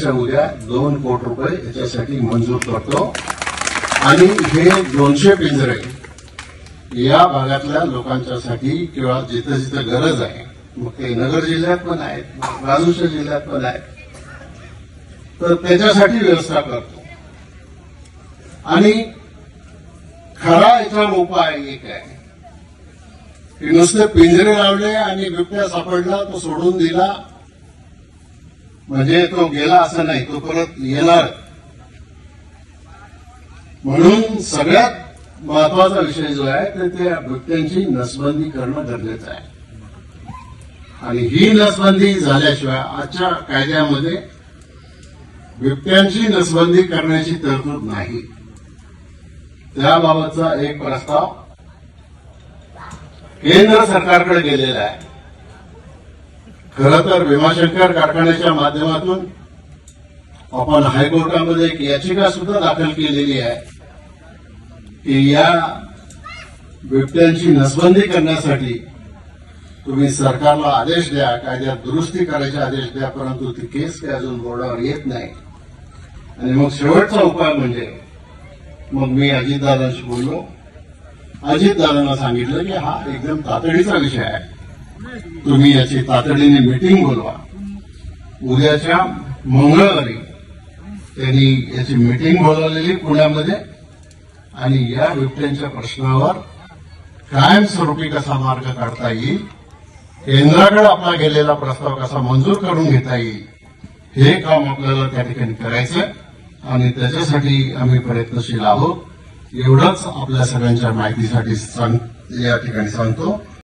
उद्या 2 कोटी रुपये याच्यासाठी मंजूर करतो आणि हे 200 पिंजरे या भागातल्या लोकांच्यासाठी किंवा जिथं जिथं गरज आहे, मग ते नगर जिल्ह्यात पण आहेत, बाजूच्या जिल्ह्यात पण आहेत, तर त्याच्यासाठी व्यवस्था करतो. आणि खरा याच्यावर उपाय एक आहे की नुसते पिंजरे लावले आणि बिबट्या सापडला तो सोडून दिला म्हणजे तो गेला असं नाही, तो परत येणार. म्हणून सगळ्यात महत्वाचा विषय जो आहे तर त्या बिबट्यांची नसबंदी करणं गरजेचं आहे. आणि ही नसबंदी झाल्याशिवाय आजच्या कायद्यामध्ये बिबट्यांची नसबंदी करण्याची तरतूद नाही. त्याबाबतचा एक प्रस्ताव केंद्र सरकारकडे गेलेला आहे. खरं तर भीमाशंकर कारखान्याच्या माध्यमातून आपण हायकोर्टामध्ये एक याचिका सुद्धा दाखल केलेली आहे की या बिबट्यांची नसबंदी करण्यासाठी तुम्ही सरकारला आदेश द्या, कायद्यात दुरुस्ती करायचे आदेश द्या, परंतु ती केस काही अजून बोर्डावर येत नाही. आणि मग शेवटचा उपाय म्हणजे मग मी अजितदादांशी बोललो. अजितदादांना सांगितलं की हा एकदम तातडीचा विषय आहे, तुम्ही याची तातडीने मीटिंग बोलवा. उद्याच्या मंगळवारी त्यांनी याची मीटिंग बोलावलेली पुण्यामध्ये आणि या बिबट्यांच्या प्रश्नावर कायमस्वरूपी कसा मार्ग काढता येईल, केंद्राकडे आपला गेलेला प्रस्ताव कसा मंजूर करून घेता येईल, हे काम आपल्याला त्या ठिकाणी करायचं आणि त्याच्यासाठी आम्ही प्रयत्नशील आहोत. एवढंच आपल्या सगळ्यांच्या माहितीसाठी या ठिकाणी सांगतो.